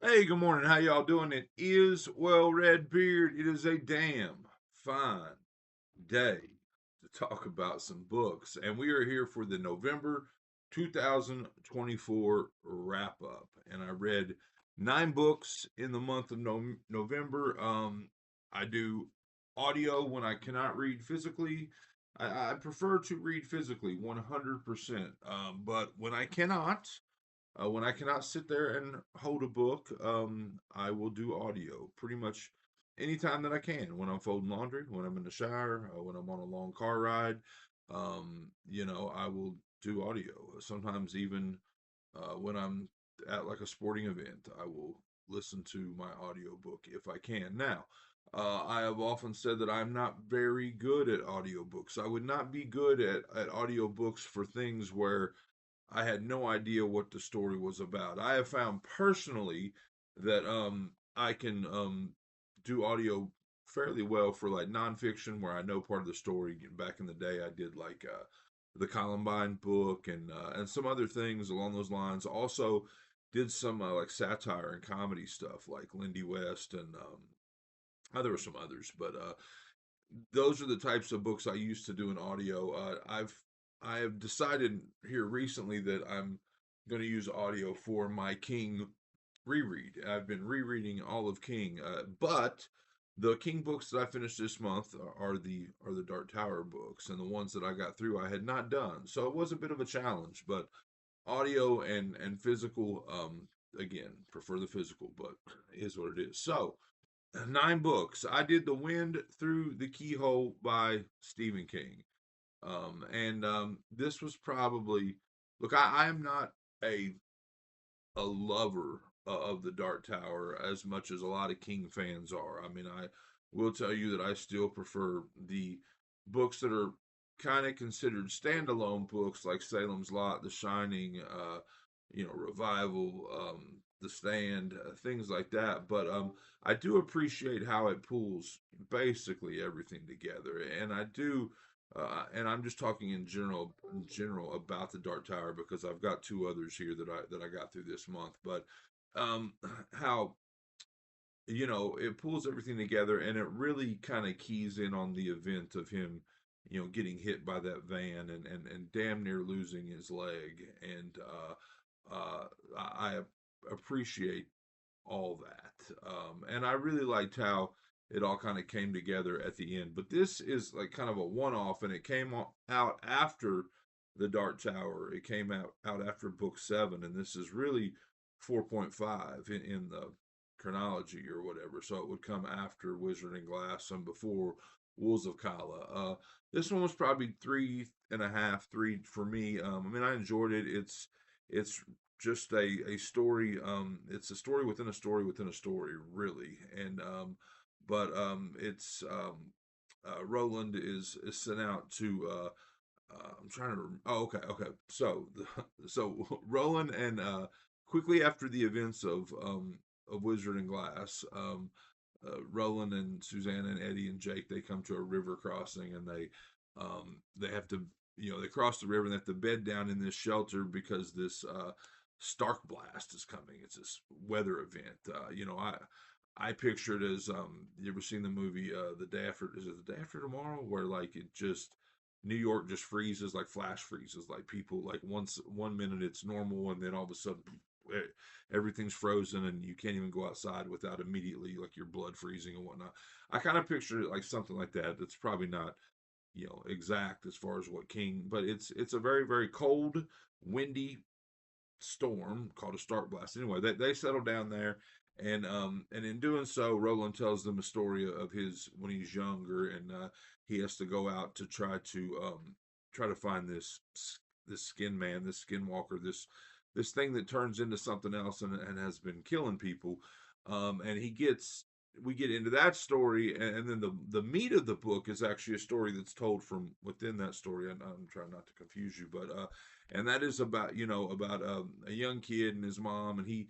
Hey, good morning. How y'all doing? It is Red Beard. It is a damn fine day to talk about some books. And we are here for the November 2024 wrap up. And I read 9 books in the month of November. I do audio when I cannot read physically. I prefer to read physically 100%. But when I cannot sit there and hold a book, I will do audio pretty much anytime that I can. When I'm folding laundry, when I'm in the shower, when I'm on a long car ride, I will do audio. Sometimes even when I'm at like a sporting event, I will listen to my audio book if I can. Now, I have often said that I'm not very good at audiobooks. I would not be good at audiobooks for things where I had no idea what the story was about. I have found personally that I can do audio fairly well for like nonfiction where I know part of the story. Back in the day, I did like the Columbine book and some other things along those lines. Also, did some like satire and comedy stuff like Lindy West and there were some others, but those are the types of books I used to do in audio. I have decided here recently that I'm going to use audio for my King reread. I've been rereading all of King, but the King books that I finished this month are the Dark Tower books, and the ones that I got through I had not done. So it was a bit of a challenge, but audio and physical, again, prefer the physical, but it is what it is. So 9 books. I did The Wind Through the Keyhole by Stephen King. And this was probably, look, I am not a lover of the Dark Tower as much as a lot of King fans are. I mean, I will tell you that I still prefer the books that are kind of considered standalone books like Salem's Lot, The Shining, Revival, The Stand, things like that. But I do appreciate how it pulls basically everything together, and I do. And I'm just talking in general about the Dark Tower because I've got 2 others here that I got through this month. But um, how it pulls everything together, and it really kind of keys in on the event of him, getting hit by that van and damn near losing his leg. And I appreciate all that. And I really liked how it all kind of came together at the end. But this is like kind of a one off, and it came out after The Dark Tower. It came out after book 7, and this is really 4.5 in the chronology or whatever. So it would come after Wizard and Glass and before Wolves of Kala. This one was probably 3.5, 3 for me. I mean, I enjoyed it. It's just a story. It's a story within a story within a story, really. And but it's Roland is sent out to. I'm trying to. Oh, okay. So Roland and quickly after the events of Wizard and Glass, Roland and Susanna and Eddie and Jake, they come to a river crossing, and they have to, they cross the river and they have to bed down in this shelter because this Stark blast is coming. It's this weather event. I picture it as, you ever seen the movie The Day After, is it The Day After Tomorrow, where like it just New York just freezes, like flash freezes, like people, like once one minute it's normal and then all of a sudden eh, everything's frozen and you can't even go outside without immediately like your blood freezing and whatnot. I kind of picture it like something like that. That's probably not, exact as far as what King, but it's a very, very cold, windy storm called a Stark blast. Anyway, they settle down there, and in doing so, Roland tells them a story of his when he's younger, and he has to go out to try to find this skin man, this skinwalker, this thing that turns into something else and has been killing people. And we get into that story, and then the meat of the book is actually a story that's told from within that story. And I'm trying not to confuse you, but and that is about about a young kid and his mom, and he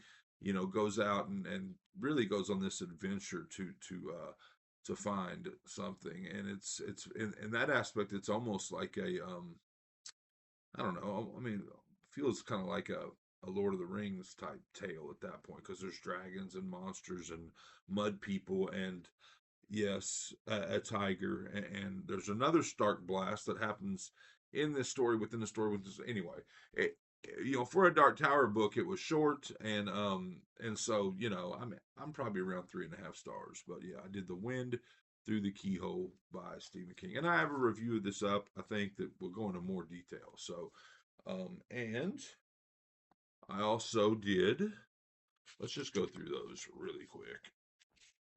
goes out and really goes on this adventure to find something, and it's in that aspect it's almost like a I don't know, I mean, feels kind of like a Lord of the Rings type tale at that point, because there's dragons and monsters and mud people and, yes, a tiger, and there's another Stark blast that happens in this story within the story. With this, anyway, it, for a Dark Tower book, it was short, and so I'm probably around 3.5 stars. But yeah, I did The Wind Through the Keyhole by Stephen King, and I have a review of this up. I think that we'll go into more detail. So, and I also did. Let's just go through those really quick.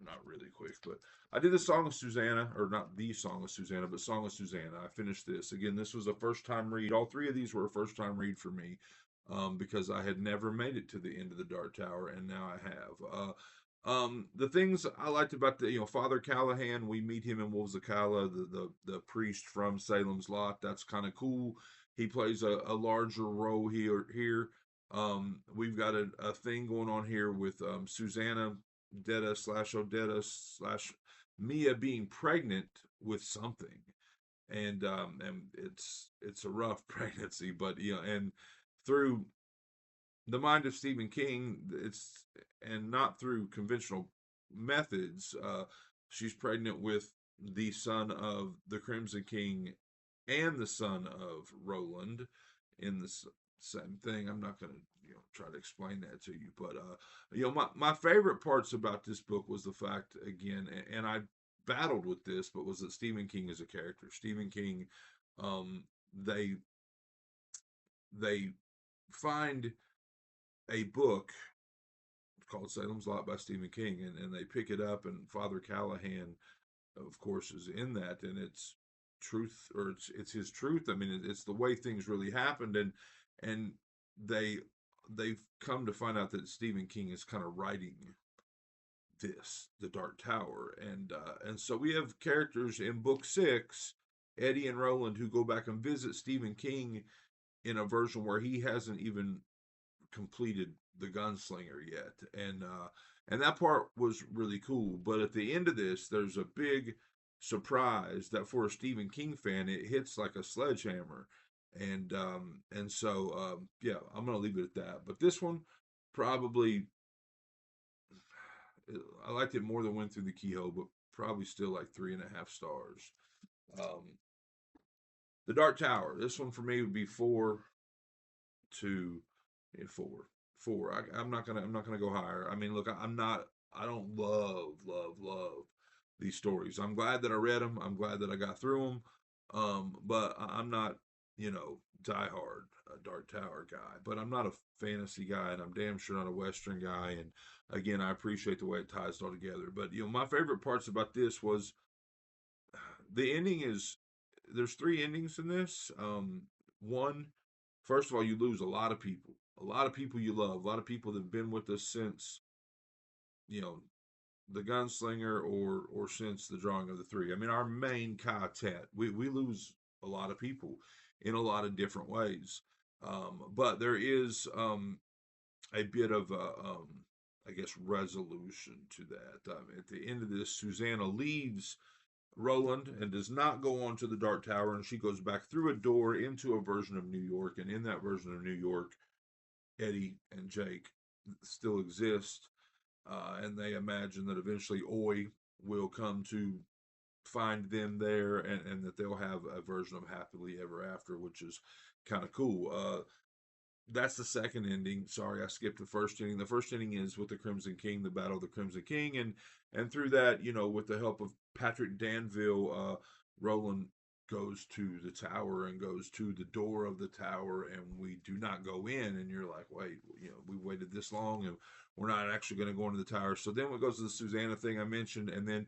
Not really quick, but I did the Song of Susanna, or not the Song of Susanna, but Song of Susanna. I finished this. Again, this was a first time read. All three of these were a first time read for me, because I had never made it to the end of the Dark Tower, and now I have. The things I liked about the, Father Callahan, we meet him in Wolves of Kala, the priest from Salem's Lot. That's kind of cool. He plays a larger role here. We've got a thing going on here with Susanna Detta slash Odetta slash Mia being pregnant with something, and it's a rough pregnancy, but and through the mind of Stephen King, it's and not through conventional methods. She's pregnant with the son of the Crimson King and the son of Roland in the same thing. I'm not going to try to explain that to you, but my favorite parts about this book was the fact, again, and I battled with this, but was that Stephen King is a character. Stephen King, um, they they find a book called Salem's Lot by Stephen King, and they pick it up, and Father Callahan, of course, is in that, and it's truth, or it's his truth. I mean, it's the way things really happened, and they they've come to find out that Stephen King is kind of writing this, the Dark Tower, and so we have characters in book 6, Eddie and Roland, who go back and visit Stephen King in a version where he hasn't even completed the gunslinger yet, and that part was really cool. But at the end of this, there's a big surprise that for a Stephen King fan, it hits like a sledgehammer, and so yeah, I'm gonna leave it at that. But this one probably, I liked it more than Went Through the Keyhole, but probably still like 3.5 stars. Um, the Dark Tower. This one for me would be 4 to 4. Four. I'm not gonna go higher. I mean, look, I'm not. I don't love these stories. I'm glad that I read them. I'm glad that I got through them. But I'm not, diehard Dark Tower guy. But I'm not a fantasy guy, and I'm damn sure not a Western guy. And again, I appreciate the way it ties it all together. But my favorite parts about this was the ending. Is There's 3 endings in this. One, first of all, you lose a lot of people you love, a lot of people that have been with us since, you know, the Gunslinger, or since the Drawing of the Three. I mean, our main quartet, we lose a lot of people in a lot of different ways. But there is a bit of I guess, resolution to that. At the end of this, Susanna leaves Roland and does not go on to the Dark Tower, and she goes back through a door into a version of New York. And in that version of New York, Eddie and Jake still exist, and they imagine that eventually Oi will come to find them there, and that they'll have a version of Happily Ever After, which is kind of cool. That's the second ending. Sorry, I skipped the first ending. The first ending is with the Crimson King, the Battle of the Crimson King, and through that, with the help of Patrick Danville, Roland goes to the tower and goes to the door of the tower, and we do not go in. And you're like, wait, we waited this long, and we're not actually going to go into the tower. So then it goes to the Susanna thing I mentioned, and then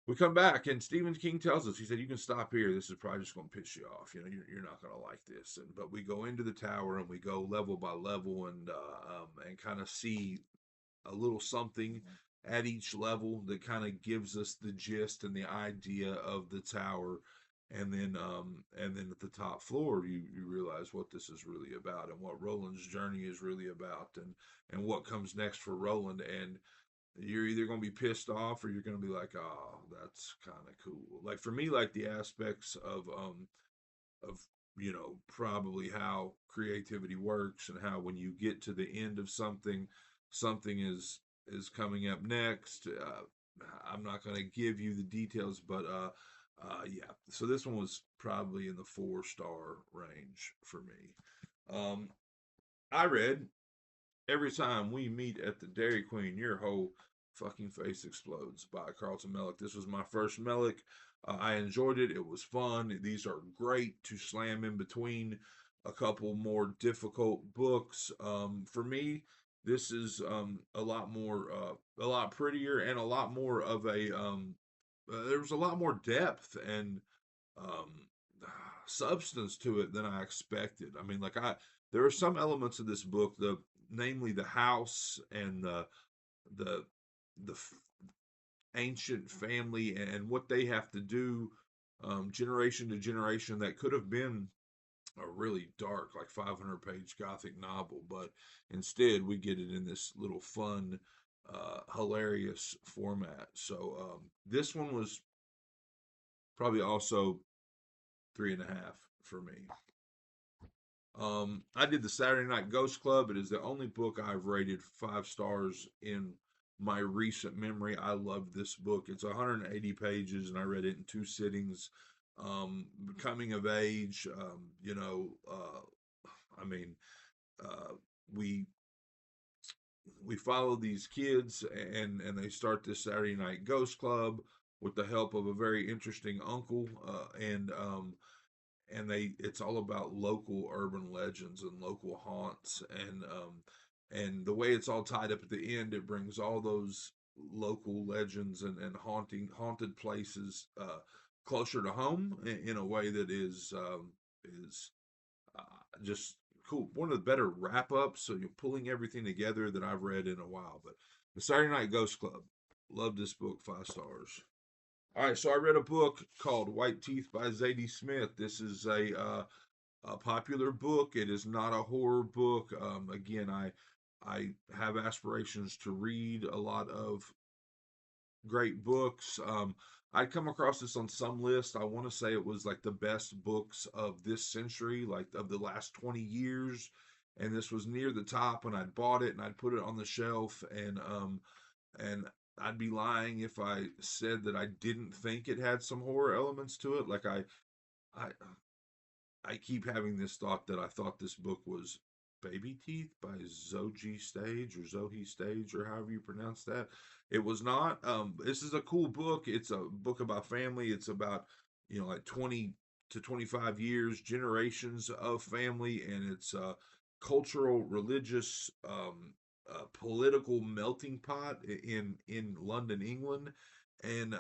we come back, and Stephen King tells us, he said, you can stop here. This is probably just going to piss you off. You're not going to like this. But we go into the tower, and we go level by level, and kind of see a little something at each level that kind of gives us the gist and the idea of the tower. And then at the top floor, you realize what this is really about, and what Roland's journey is really about, and what comes next for Roland. And you're either going to be pissed off, or you're going to be like, oh, that's kind of cool. Like, for me, like, the aspects of probably how creativity works, and how when you get to the end of something, something is coming up next. I'm not going to give you the details, but yeah. So this one was probably in the 4-star range for me. Um, I read Every Time We Meet at the Dairy Queen, Your Whole Fucking Face Explodes by Carlton Mellick. This was my first Mellick. I enjoyed it. It was fun. These are great to slam in between a couple more difficult books. For me, this is a lot prettier, and a lot more of a. There was a lot more depth and um, substance to it than I expected. I mean, there are some elements of this book, namely the house and the the ancient family and what they have to do, generation to generation, that could have been a really dark, like 500-page gothic novel, but instead we get it in this little fun, hilarious format. So this one was probably also 3.5 for me. I did the Saturday Night Ghost Club. It is the only book I've rated 5 stars in my recent memory. I loved this book. It's 180 pages, and I read it in 2 sittings. Coming of age, I mean, uh, we we follow these kids, and they start this Saturday Night Ghost Club with the help of a very interesting uncle, and it's all about local urban legends and local haunts, and the way it's all tied up at the end, it brings all those local legends and haunted places closer to home in a way that is just cool. One of the better wrap ups, so you're pulling everything together, that I've read in a while. But the Saturday Night Ghost Club, love this book, 5 stars. All right, so I read a book called White Teeth by Zadie Smith. This is a popular book. It is not a horror book. Again, I have aspirations to read a lot of great books. I'd come across this on some list. I want to say it was like the best books of this century, like of the last 20 years. And this was near the top, and I'd bought it and I'd put it on the shelf, and I'd be lying if I said that I didn't think it had some horror elements to it. I I keep having this thought that I thought this book was Baby Teeth by Zoji Stage, or Zohi Stage, or however you pronounce that. It was not. This is a cool book. It's a book about family. It's about, like 20 to 25 years, generations of family, and it's a cultural, religious, political melting pot in London, England. And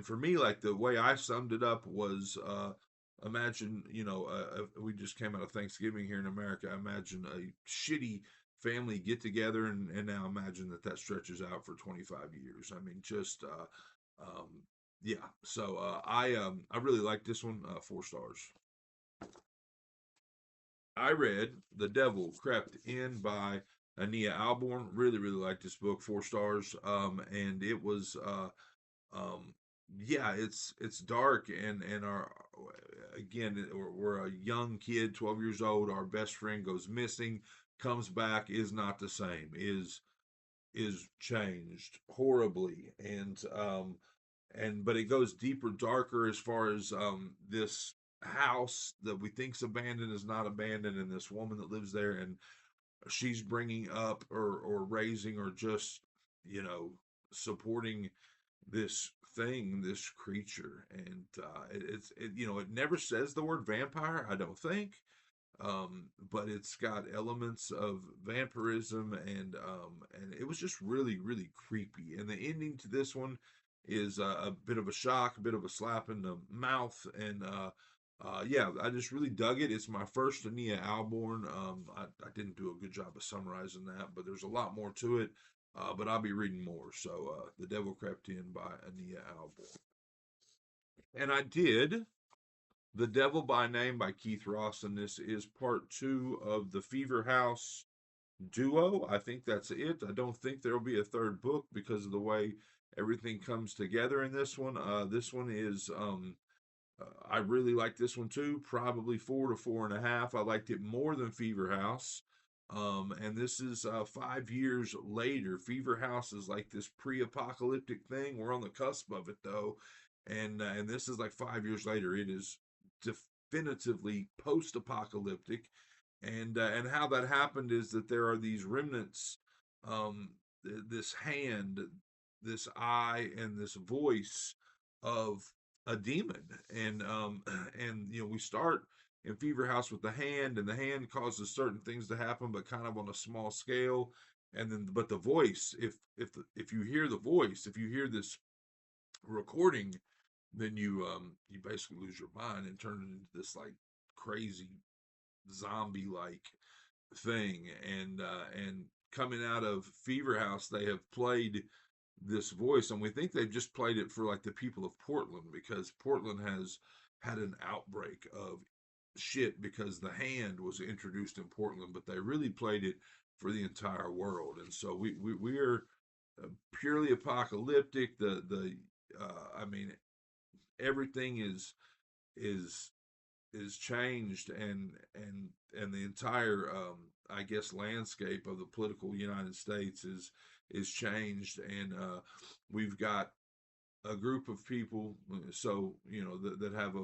for me, like, the way I summed it up was, imagine, we just came out of Thanksgiving here in America. Imagine a shitty family get together, and now imagine that stretches out for 25 years. I mean, just yeah. So I really like this one. 4 stars. I read The Devil Crept In by Ania Alborn. Really, really like this book. 4 stars. And it was um yeah, it's dark, and our again, we're a young kid, 12 years old. Our best friend goes missing, comes back, is not the same, is changed horribly, and but it goes deeper, darker, as far as this house that we think's abandoned is not abandoned, and this woman that lives there, and she's bringing up, or raising, or just, you know supporting this creature. And it never says the word vampire, I don't think, but it's got elements of vampirism, and it was just really, really creepy. And the ending to this one is a bit of a shock, a bit of a slap in the mouth, and yeah, I just really dug it. It's my first Ania Alborn. I didn't do a good job of summarizing that, but there's a lot more to it. But I'll be reading more. So, The Devil Crept In by Ania Alborn. And I did The Devil by Name by Keith Ross, and this is part 2 of the Fever House duo. I think that's it. I don't think there'll be a third book because of the way everything comes together in this one. This one is I really like this one too, probably 4 to 4.5. I liked it more than Fever House. And this is 5 years later. Fever House is like this pre-apocalyptic thing. We're on the cusp of it though, and this is like 5 years later. It is definitively post-apocalyptic, and how that happened is that there are these remnants, um, this hand, this eye, and this voice of a demon, and and we start in Fever House with the hand, and the hand causes certain things to happen, but kind of on a small scale. And then, but the voice, if you hear the voice, if you hear this recording, then you basically lose your mind and turn it into this like crazy zombie like thing. And coming out of Fever House, they have played this voice, and we think they've just played it for like the people of Portland, because Portland has had an outbreak of shit because the hand was introduced in Portland, but they really played it for the entire world. And so we are purely apocalyptic. The I mean, everything is is changed, and the entire I guess landscape of the political United States is changed. And we've got a group of people, so that have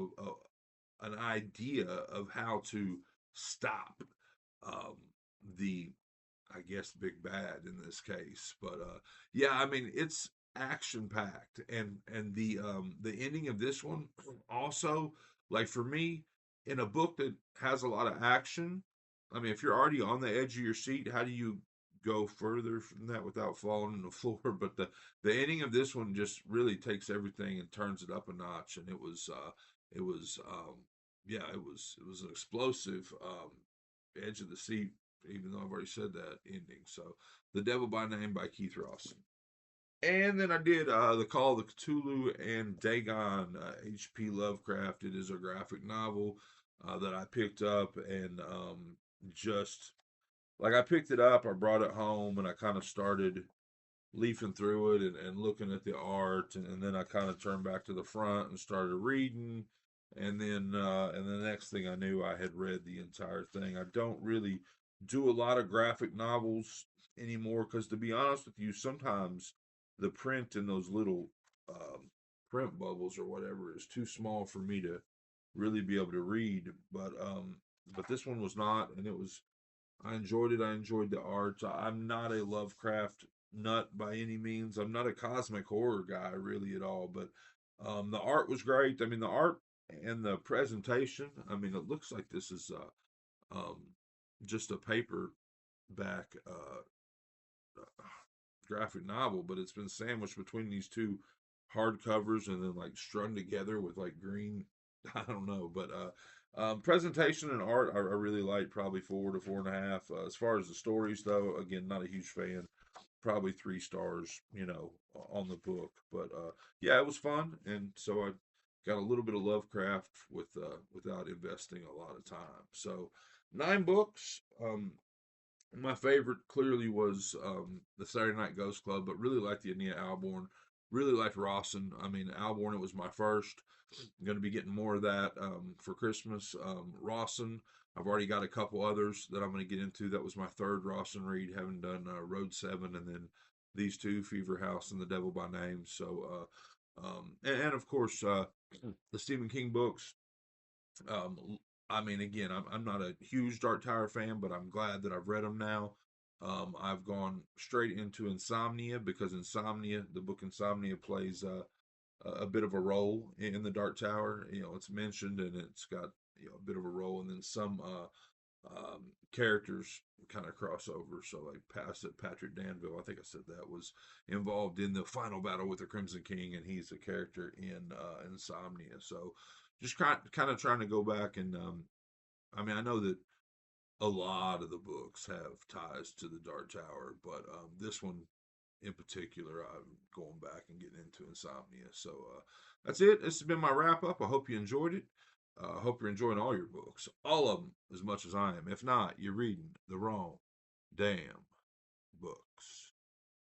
an idea of how to stop um, the, I guess, big bad in this case. But yeah, I mean, it's action packed, and the ending of this one also, like for me, in a book that has a lot of action. I mean, if you're already on the edge of your seat, how do you go further from that without falling on the floor? But the ending of this one just really takes everything and turns it up a notch, and it was yeah, it was an explosive edge of the seat, even though I've already said that ending. So, The Devil by Name by Keith Ross. And then I did The Call of the Cthulhu and Dagon, H.P. Lovecraft. It is a graphic novel that I picked up, and just like I picked it up, I brought it home, and I kind of started leafing through it and looking at the art, and then I kind of turned back to the front and started reading, and the next thing I knew, I had read the entire thing. I don't really do a lot of graphic novels anymore because, to be honest with you, sometimes the print in those little um, print bubbles or whatever is too small for me to really be able to read. But this one was not, and it was, I enjoyed it. I enjoyed the art. I'm not a Lovecraft nut by any means. I'm not a cosmic horror guy really at all, but the art was great. I mean, the art and the presentation. I mean, it looks like this is just a paperback graphic novel, but it's been sandwiched between these two hardcovers and then like strung together with like green. I don't know, but presentation and art, I really like. Probably 4 to 4.5. As far as the stories, though, again, not a huge fan. Probably 3 stars, on the book. But yeah, it was fun, and so I got a little bit of Lovecraft without investing a lot of time. So 9 books. My favorite clearly was the Saturday Night Ghost Club, but really liked the Ania Alborn. Really liked Rawson. I mean, Alborn, it was my first. I'm going to be getting more of that for Christmas. Rawson, I've already got a couple others that I'm going to get into. That was my third Rawson read, having done Road 7, and then these two, Fever House and The Devil by Name. So, and of course, the Stephen King books. I mean, again, I'm not a huge Dark Tower fan, but I'm glad that I've read them now. I've gone straight into Insomnia because Insomnia, the book Insomnia, plays a bit of a role in the Dark Tower. It's mentioned, and it's got a bit of a role, and then some characters kind of cross over. So like Patrick Danville, I think I said that, was involved in the final battle with the Crimson King, and he's a character in Insomnia. So just kind of trying to go back and I mean, I know that a lot of the books have ties to the Dark Tower, but this one in particular, I'm going back and getting into Insomnia. So that's it. This has been my wrap up. I hope you enjoyed it. I hope you're enjoying all your books, all of them, as much as I am. If not, you're reading the wrong damn books.